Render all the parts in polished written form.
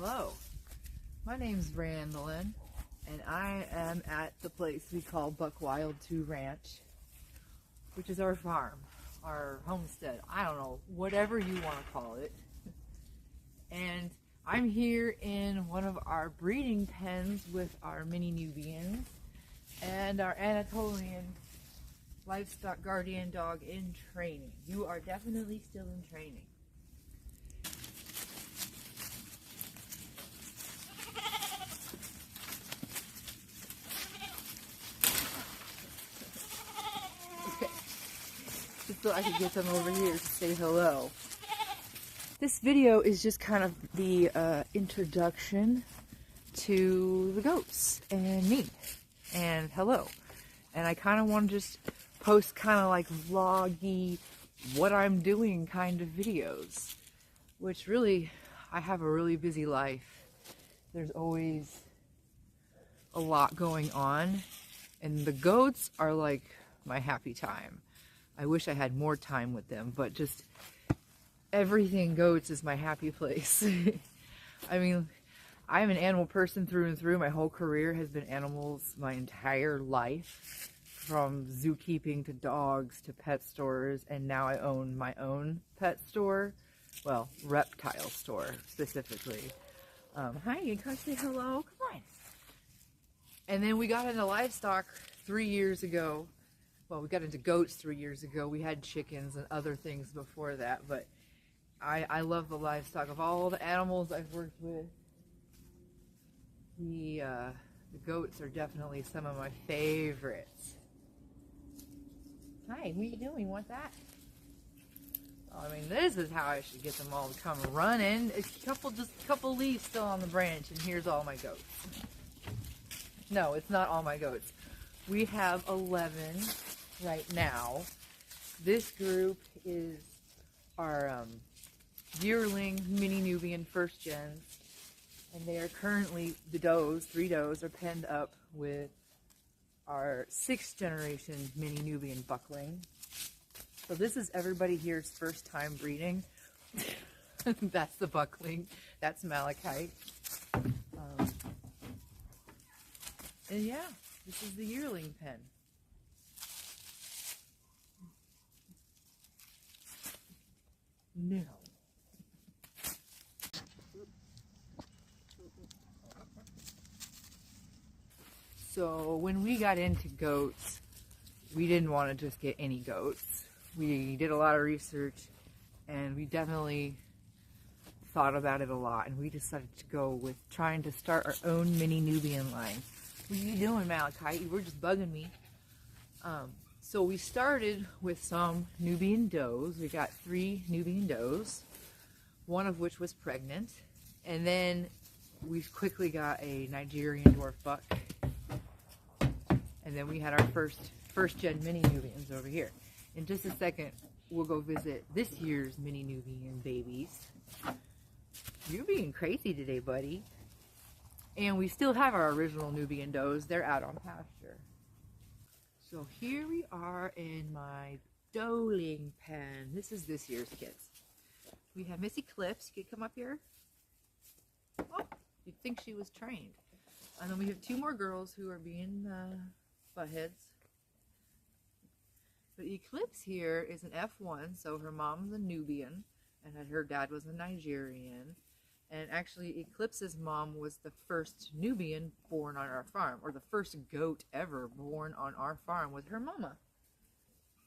Hello, my name's Randallin, and I am at the place we call Buck Wild 2 Ranch, which is our farm, our homestead, I don't know, whatever you want to call it. And I'm here in one of our breeding pens with our mini Nubians and our Anatolian livestock guardian dog in training. You are definitely still in training. Just so I could get them over here to say hello. This video is just kind of the introduction to the goats and me and hello. And I kind of want to just post kind of like vloggy, what I'm doing kind of videos, which really, I have a really busy life. There's always a lot going on, and the goats are like my happy time. I wish I had more time with them, but just everything goats is my happy place. I mean, I'm an animal person through and through. My whole career has been animals my entire life, from zookeeping to dogs to pet stores, and now I own my own pet store. Well, reptile store specifically. Hi, you can say hello? Come on. And then we got into livestock 3 years ago. Well, we got into goats 3 years ago. We had chickens and other things before that, but I love the livestock. Of all the animals I've worked with, the goats are definitely some of my favorites. Hi, what are you doing? You want that? I mean, this is how I should get them all to come running. Just a couple leaves still on the branch, and here's all my goats. No, it's not all my goats. We have 11 right now. This group is our yearling mini Nubian first gens, and they are currently, the does, 3 does, are penned up with our 6th generation mini Nubian buckling. So this is everybody here's first time breeding. That's the buckling. That's Malachite. And yeah, this is the yearling pen. No. So when we got into goats, we didn't want to just get any goats. We did a lot of research, and we definitely thought about it a lot, and we decided to go with trying to start our own mini Nubian line. What are you doing, Malachi? You were just bugging me. So we started with some Nubian does. We got 3 Nubian does, one of which was pregnant, and then we quickly got a Nigerian dwarf buck, and then we had our first gen mini Nubians over here. In just a second, we'll go visit this year's mini Nubian babies. You're being crazy today, buddy. And we still have our original Nubian does. They're out on pasture. So here we are in my doeling pen. This is this year's kids. We have Missy Clips. You could come up here. Oh, you'd think she was trained. And then we have 2 more girls who are being buttheads. But Eclipse here is an F1, so her mom's a Nubian, and her dad was a Nigerian. And actually, Eclipse's mom was the first Nubian born on our farm, or the first goat ever born on our farm with her mama.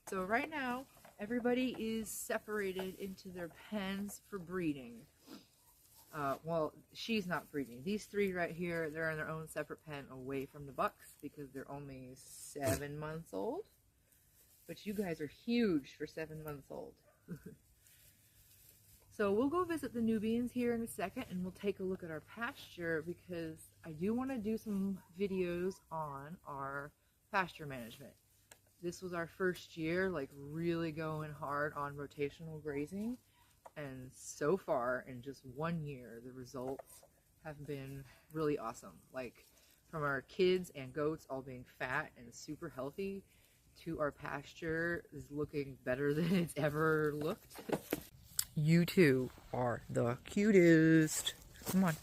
So right now, everybody is separated into their pens for breeding. Well, she's not breeding. These 3 right here, they're in their own separate pen away from the bucks because they're only 7 months old. But you guys are huge for 7 months old. So we'll go visit the Nubians here in a second, and we'll take a look at our pasture, because I do want to do some videos on our pasture management. This was our first year, like really going hard on rotational grazing, and so far in just 1 year, the results have been really awesome. Like from our kids and goats all being fat and super healthy, to our pasture is looking better than it's ever looked. You two are the cutest. Come on.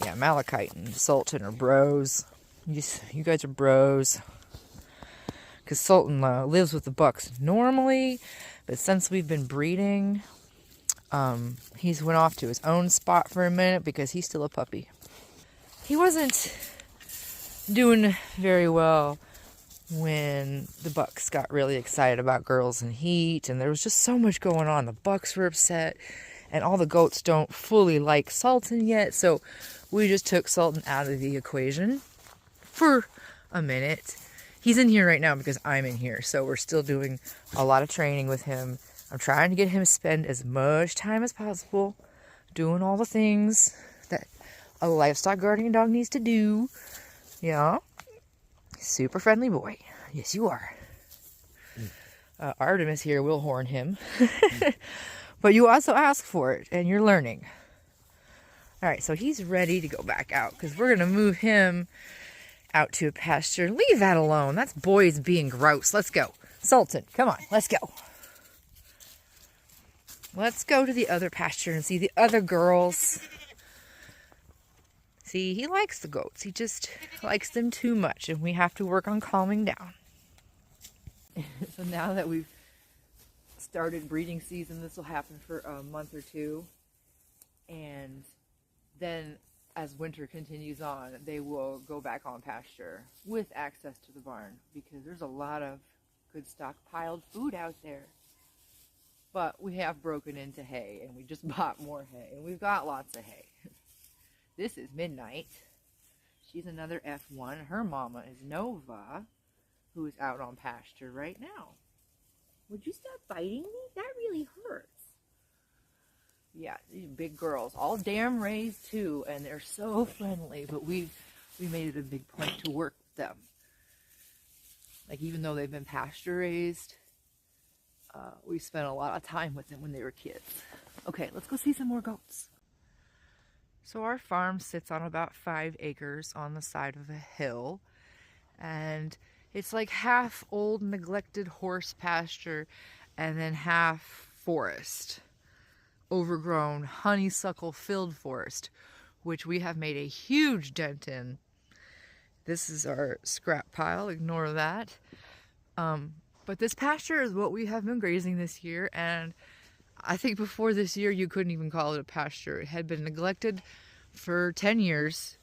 Yeah, Malachite and Sultan are bros. You guys are bros. Because Sultan lives with the bucks normally, but since we've been breeding, he's went off to his own spot for a minute because he's still a puppy. He wasn't doing very well when the bucks got really excited about girls and heat, and there was just so much going on. The bucks were upset, and all the goats don't fully like Sultan yet, so we just took Sultan out of the equation for a minute. He's in here right now because I'm in here, so we're still doing a lot of training with him. I'm trying to get him to spend as much time as possible doing all the things that a livestock guardian dog needs to do. Yeah. Super friendly boy. Yes, you are. Artemis here will horn him. But you also ask for it, and you're learning. Alright, so he's ready to go back out, because we're going to move him out to a pasture. Leave that alone. That's boys being gross. Let's go. Sultan, come on. Let's go. Let's go to the other pasture and see the other girls. See, he likes the goats. He just likes them too much, and we have to work on calming down. So now that we've started breeding season, this will happen for a month or two. And then as winter continues on, they will go back on pasture with access to the barn, because there's a lot of good stockpiled food out there. But we have broken into hay, and we just bought more hay, and we've got lots of hay. This is Midnight. She's another F1. Her mama is Nova, who is out on pasture right now. Would you stop biting me? That really hurts. Yeah, these big girls, all dam raised too, and they're so friendly, but we made it a big point to work with them. Like, even though they've been pasture raised, we spent a lot of time with them when they were kids. Okay, let's go see some more goats. So our farm sits on about 5 acres on the side of a hill, and it's like half old neglected horse pasture and then half forest. Overgrown honeysuckle filled forest, which we have made a huge dent in. This is our scrap pile, ignore that. But this pasture is what we have been grazing this year, and I think before this year you couldn't even call it a pasture. It had been neglected for 10 years.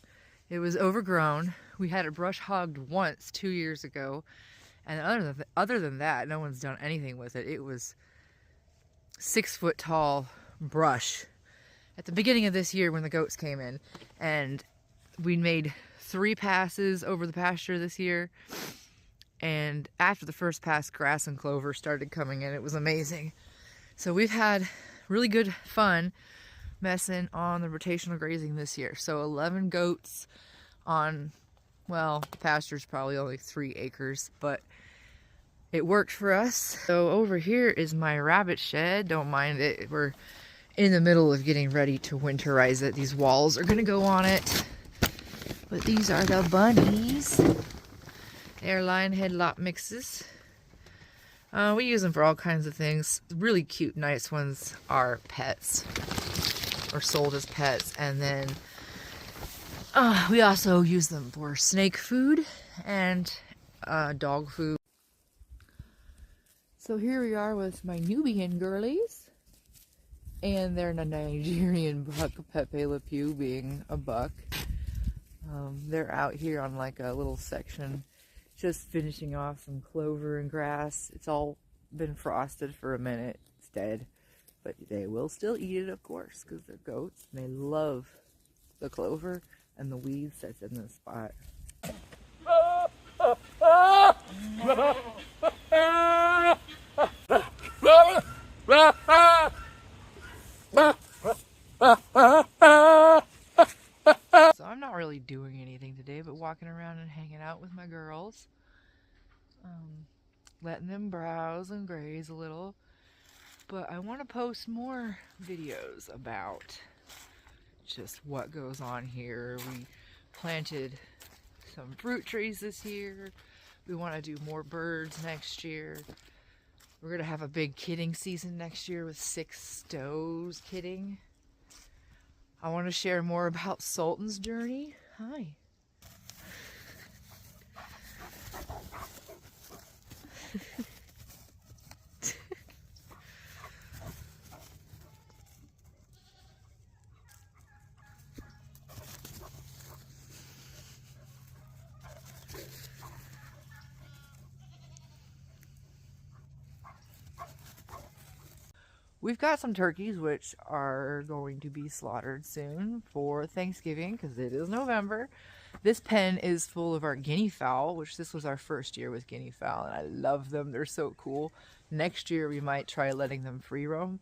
It was overgrown. We had it brush hogged once 2 years ago, and other than that, no one's done anything with it. It was 6 foot tall brush at the beginning of this year when the goats came in, and we made 3 passes over the pasture this year, and after the first pass, grass and clover started coming in. It was amazing. So we've had really good fun messing on the rotational grazing this year. So 11 goats on, well, the pasture's probably only 3 acres, but it worked for us. So over here is my rabbit shed. Don't mind it. We're in the middle of getting ready to winterize it. These walls are gonna go on it. But these are the bunnies. They're lion head lot mixes. We use them for all kinds of things. Really cute, nice ones are pets, or sold as pets. And then we also use them for snake food and dog food. So here we are with my Nubian girlies, and they're a Nigerian buck, Pepe Le Pew being a buck. They're out here on like a little section, just finishing off some clover and grass. It's all been frosted for a minute. It's dead, but they will still eat it, of course, because they're goats, and they love the clover and the weeds that's in this spot. So I'm not really doing anything today, but walking around and hanging out with my girls. Letting them browse and graze a little. But I want to post more videos about just what goes on here. We planted some fruit trees this year. We want to do more birds next year. We're going to have a big kidding season next year with 6 stows kidding. I want to share more about Sultan's journey. Hi. We've got some turkeys which are going to be slaughtered soon for Thanksgiving because it is November. This pen is full of our guinea fowl, which this was our first year with guinea fowl, and I love them. They're so cool. Next year we might try letting them free roam,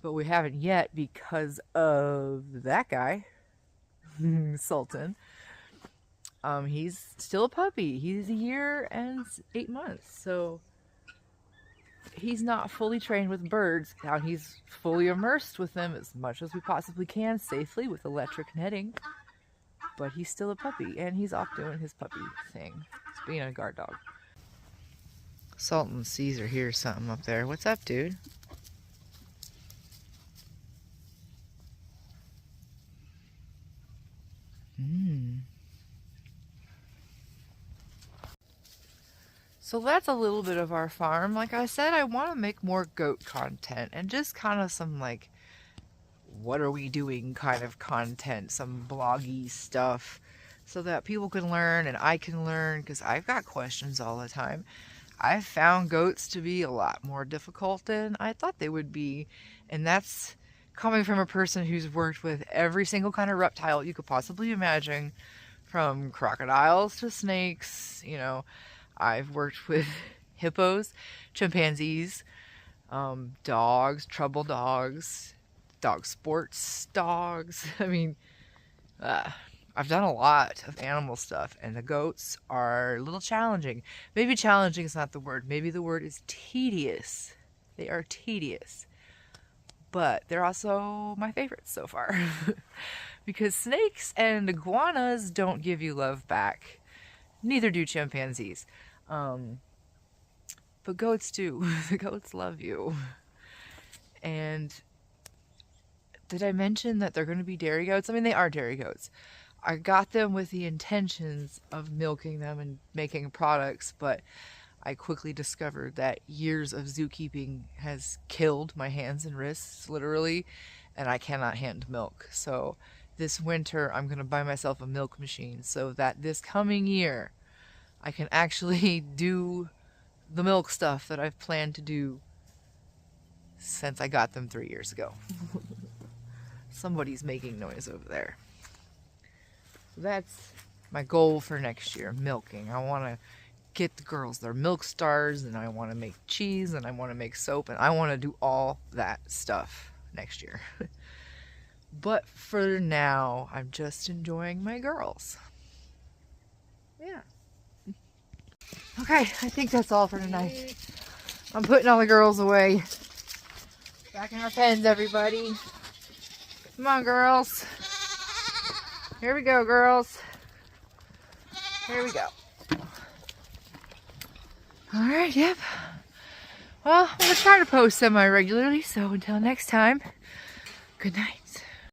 but we haven't yet because of that guy, Sultan. He's still a puppy. He's a year and 8 months, so he's not fully trained with birds. Now he's fully immersed with them as much as we possibly can safely with electric netting. But he's still a puppy, and he's off doing his puppy thing. He's being a guard dog. Sultan sees or hears something up there. What's up, dude? So that's a little bit of our farm. Like I said, I want to make more goat content and just kind of some like, what are we doing kind of content, some bloggy stuff so that people can learn and I can learn because I've got questions all the time. I've found goats to be a lot more difficult than I thought they would be, and that's coming from a person who's worked with every single kind of reptile you could possibly imagine, from crocodiles to snakes. You know, I've worked with hippos, chimpanzees, dogs, trouble dogs, dog sports dogs. I mean, I've done a lot of animal stuff, and the goats are a little challenging. Maybe challenging is not the word. Maybe the word is tedious. They are tedious. But they're also my favorites so far. Because snakes and iguanas don't give you love back. Neither do chimpanzees. But goats do. The goats love you. And did I mention that they're going to be dairy goats? I mean, they are dairy goats. I got them with the intentions of milking them and making products, but I quickly discovered that years of zookeeping has killed my hands and wrists, literally, and I cannot hand milk. So this winter, I'm going to buy myself a milk machine so that this coming year, I can actually do the milk stuff that I've planned to do since I got them 3 years ago. Somebody's making noise over there. That's my goal for next year, milking. I want to get the girls their milk stars, and I want to make cheese, and I want to make soap, and I want to do all that stuff next year. But for now, I'm just enjoying my girls. Yeah. Okay, I think that's all for tonight. I'm putting all the girls away. Back in our pens, everybody. Come on, girls. Here we go, girls. Here we go. Alright, yep. Well, I'm going to try to post semi-regularly, so until next time, good night.